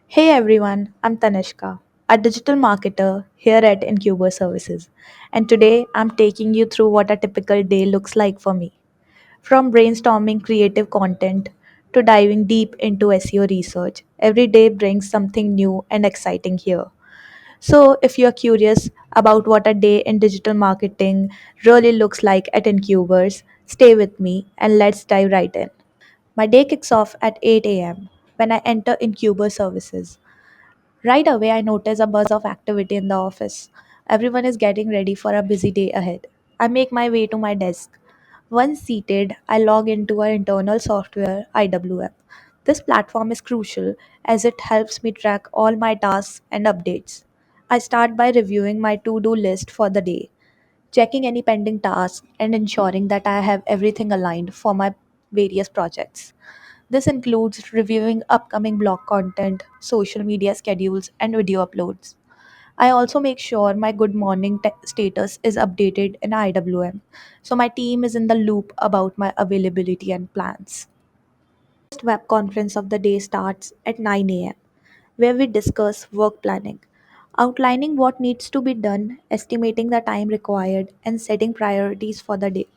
Hey everyone, I'm Tanishka, a digital marketer here at Incuber Services. And today I'm taking you through what a typical day looks like for me. From brainstorming creative content to diving deep into SEO research, every day brings something new and exciting here. So, if you're curious about what a day in digital marketing really looks like at Incubers, stay with me and let's dive right in. My day kicks off at 8 a.m. when I enter Incuber Services. Right away, I notice a buzz of activity in the office. Everyone is getting ready for a busy day ahead. I make my way to my desk. Once seated, I log into our internal software, IWM. This platform is crucial as it helps me track all my tasks and updates. I start by reviewing my to do list for the day, checking any pending tasks, and ensuring that I have everything aligned for my various projects. This includes reviewing upcoming blog content, social media schedules, and video uploads. I also make sure my good morning status is updated in IWM, so my team is in the loop about my availability and plans. First web conference of the day starts at 9 a.m., where we discuss work planning, outlining what needs to be done, estimating the time required, and setting priorities for the day.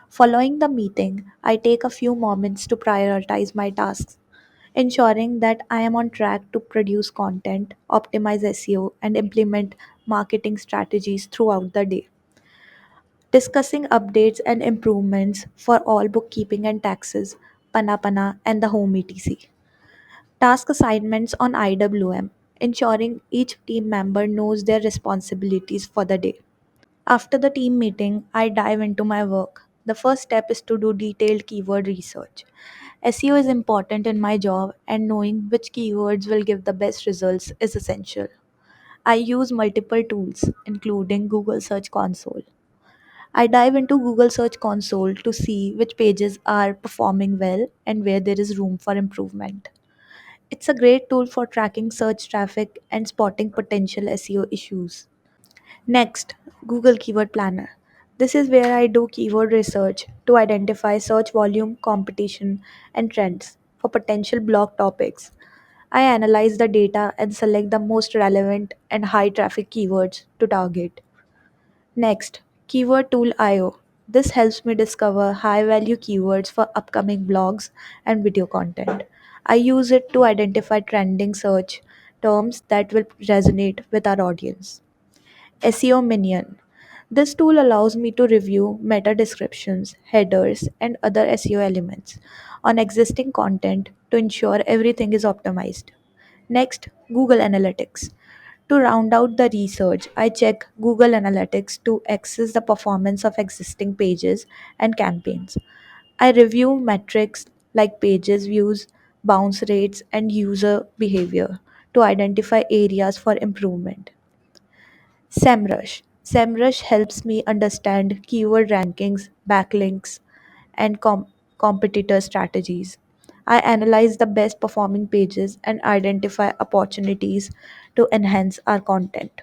Following the meeting, I take a few moments to prioritize my tasks, ensuring that I am on track to produce content, optimize SEO, and implement marketing strategies throughout the day. Discussing updates and improvements for all bookkeeping and taxes, Panapana, and the home etc. Task assignments on IWM, ensuring each team member knows their responsibilities for the day. After the team meeting, I dive into my work. The first step is to do detailed keyword research. SEO is important in my job, and knowing which keywords will give the best results is essential. I use multiple tools, including Google Search Console. I dive into Google Search Console to see which pages are performing well and where there is room for improvement. It's a great tool for tracking search traffic and spotting potential SEO issues. Next, Google Keyword Planner. This is where I do keyword research to identify search volume, competition, and trends for potential blog topics. I analyze the data and select the most relevant and high traffic keywords to target. Next, Keyword Tool IO. This helps me discover high value keywords for upcoming blogs and video content. I use it to identify trending search terms that will resonate with our audience. SEO Minion. This tool allows me to review meta descriptions, headers, and other SEO elements on existing content to ensure everything is optimized. Next, Google Analytics. To round out the research, I check Google Analytics to access the performance of existing pages and campaigns. I review metrics like pages views, bounce rates, and user behavior to identify areas for improvement. SEMrush. SEMrush helps me understand keyword rankings, backlinks, and competitor strategies. I analyze the best performing pages and identify opportunities to enhance our content.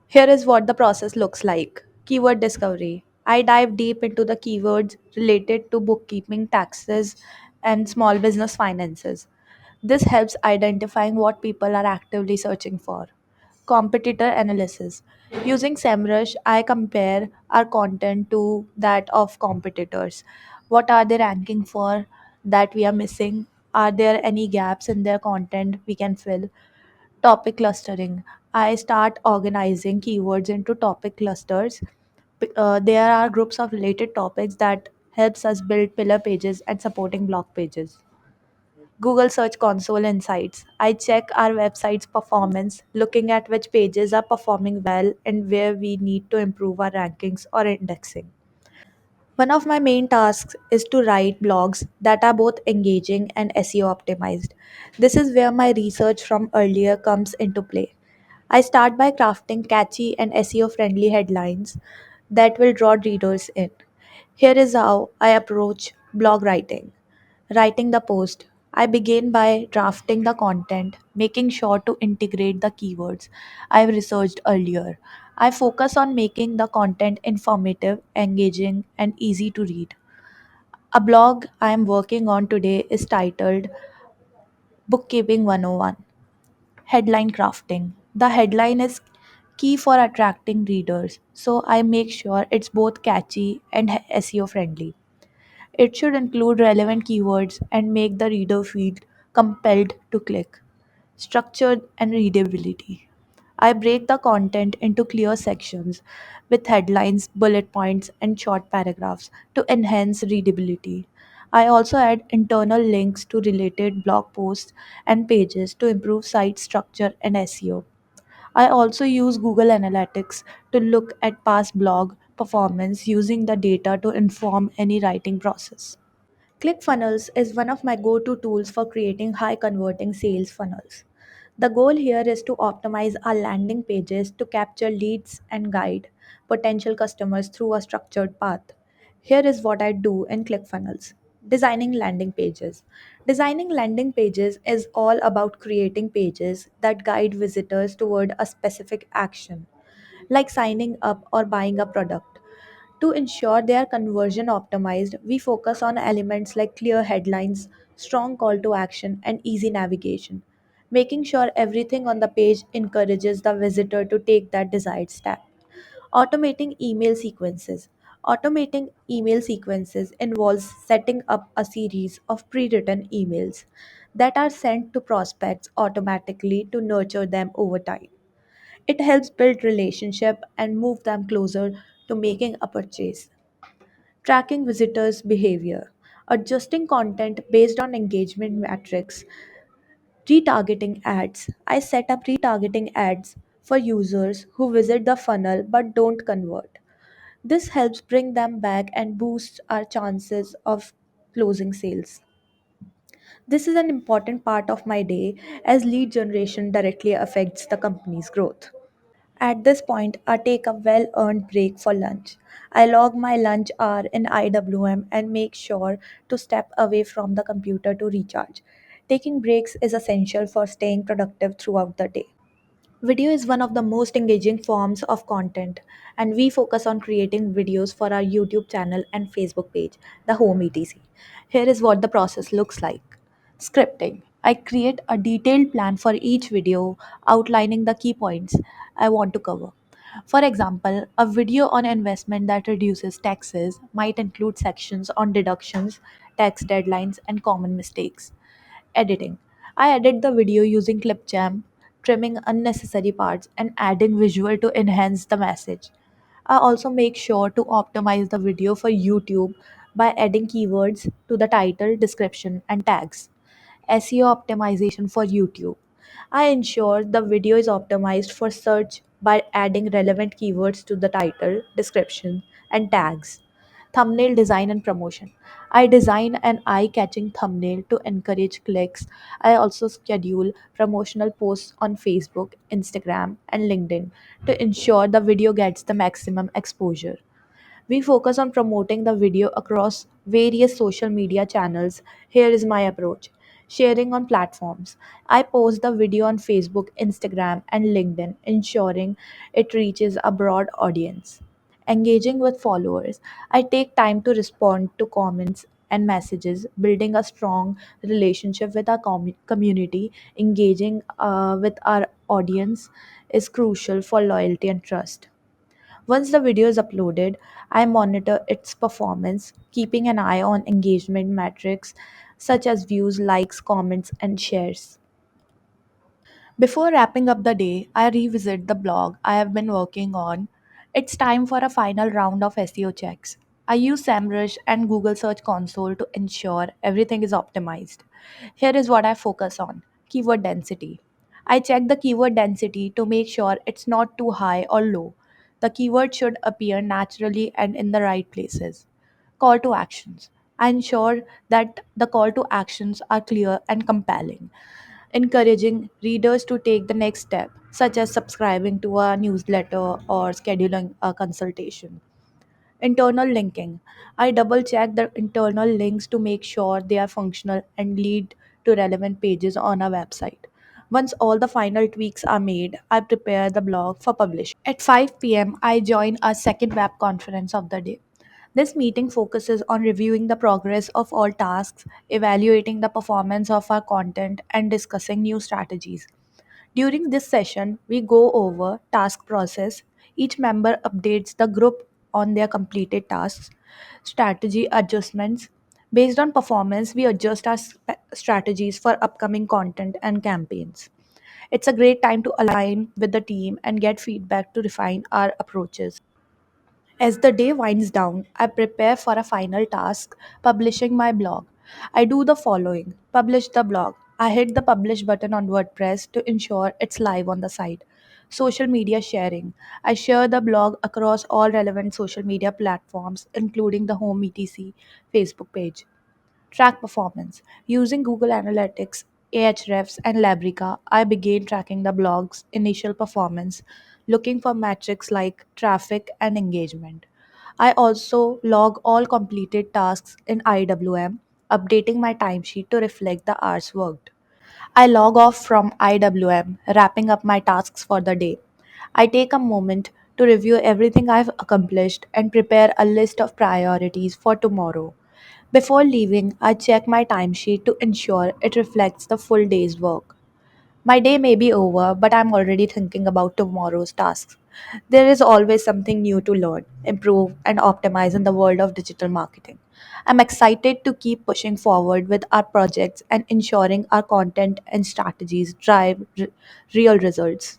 Here is what the process looks like. Keyword discovery. I dive deep into the keywords related to bookkeeping, taxes, and small business finances. This helps identifying what people are actively searching for. Competitor analysis. Using SEMrush, I compare our content to that of competitors. What are they ranking for that we are missing? Are there any gaps in their content we can fill? Topic clustering. I start organizing keywords into topic clusters. There are groups of related topics that helps us build pillar pages and supporting blog pages. Google Search Console Insights. I check our website's performance, looking at which pages are performing well and where we need to improve our rankings or indexing. One of my main tasks is to write blogs that are both engaging and SEO optimized. This is where my research from earlier comes into play. I start by crafting catchy and SEO friendly headlines that will draw readers in. Here is how I approach blog writing. Writing the post. I begin by drafting the content, making sure to integrate the keywords I've researched earlier. I focus on making the content informative, engaging, and easy to read. A blog I am working on today is titled Bookkeeping 101. Headline crafting. The headline is key for attracting readers, so I make sure it's both catchy and SEO friendly. It should include relevant keywords and make the reader feel compelled to click. Structure and readability. I break the content into clear sections with headlines, bullet points, and short paragraphs to enhance readability. I also add internal links to related blog posts and pages to improve site structure and SEO. I also use Google Analytics to look at past blog performance using the data to inform any writing process. ClickFunnels is one of my go to tools for creating high converting sales funnels. The goal here is to optimize our landing pages to capture leads and guide potential customers through a structured path. Here is what I do in ClickFunnels. Designing landing pages. Designing landing pages is all about creating pages that guide visitors toward a specific action, like signing up or buying a product. To ensure they are conversion optimized, we focus on elements like clear headlines, strong call to action, and easy navigation, making sure everything on the page encourages the visitor to take that desired step. Automating email sequences. Automating email sequences involves setting up a series of pre written emails that are sent to prospects automatically to nurture them over time. It helps build relationship and move them closer to making a purchase. Tracking visitors' behavior, adjusting content based on engagement metrics, retargeting ads. I set up retargeting ads for users who visit the funnel but don't convert. This helps bring them back and boosts our chances of closing sales. This is an important part of my day as lead generation directly affects the company's growth. At this point, I take a well earned break for lunch. I log my lunch hour in IWM and make sure to step away from the computer to recharge. Taking breaks is essential for staying productive throughout the day. Video is one of the most engaging forms of content, and we focus on creating videos for our YouTube channel and Facebook page, the home etc. Here is what the process looks like. Scripting. I create a detailed plan for each video outlining the key points I want to cover. For example, a video on investment that reduces taxes might include sections on deductions, tax deadlines, and common mistakes. Editing. I edit the video using Clipchamp, trimming unnecessary parts and adding visual to enhance the message. I also make sure to optimize the video for YouTube by adding keywords to the title, description, and tags. SEO optimization for YouTube. I ensure the video is optimized for search by adding relevant keywords to the title, description, and tags. Thumbnail design and promotion. I design an eye catching thumbnail to encourage clicks. I also schedule promotional posts on Facebook, Instagram, and LinkedIn to ensure the video gets the maximum exposure. We focus on promoting the video across various social media channels. Here is my approach. Sharing on platforms. I post the video on Facebook, Instagram, and LinkedIn, ensuring it reaches a broad audience. Engaging with followers. I take time to respond to comments and messages, building a strong relationship with our community. Engaging with our audience is crucial for loyalty and trust. Once the video is uploaded, I monitor its performance, keeping an eye on engagement metrics such as views, likes, comments, and shares. Before wrapping up the day, I revisit the blog I have been working on. It's time for a final round of SEO checks. I use SEMrush and Google Search Console to ensure everything is optimized. Here is what I focus on: keyword density. I check the keyword density to make sure it's not too high or low. The keyword should appear naturally and in the right places. Call to actions. I ensure that the call to actions are clear and compelling, encouraging readers to take the next step, such as subscribing to a newsletter or scheduling a consultation. Internal linking. I double check the internal links to make sure they are functional and lead to relevant pages on our website. Once all the final tweaks are made, I prepare the blog for publishing. At 5 p.m., I join our second web conference of the day, This meeting focuses on reviewing the progress of all tasks, evaluating the performance of our content, and discussing new strategies. During this session, we go over task process. Each member updates the group on their completed tasks, strategy adjustments. Based on performance, we adjust our strategies for upcoming content and campaigns. It's a great time to align with the team and get feedback to refine our approaches. As the day winds down, I prepare for a final task, publishing my blog. I do the following: publish the blog. I hit the publish button on WordPress to ensure it's live on the site. Social media sharing. I share the blog across all relevant social media platforms, including the Home ETC Facebook page. Track performance. Using Google Analytics, Ahrefs, and Labrica, I began tracking the blog's initial performance, looking for metrics like traffic and engagement. I also log all completed tasks in IWM, updating my timesheet to reflect the hours worked. I log off from IWM, wrapping up my tasks for the day. I take a moment to review everything I've accomplished and prepare a list of priorities for tomorrow. Before leaving, I check my timesheet to ensure it reflects the full day's work. My day may be over, but I'm already thinking about tomorrow's tasks. There is always something new to learn, improve, and optimize in the world of digital marketing. I'm excited to keep pushing forward with our projects and ensuring our content and strategies drive real results.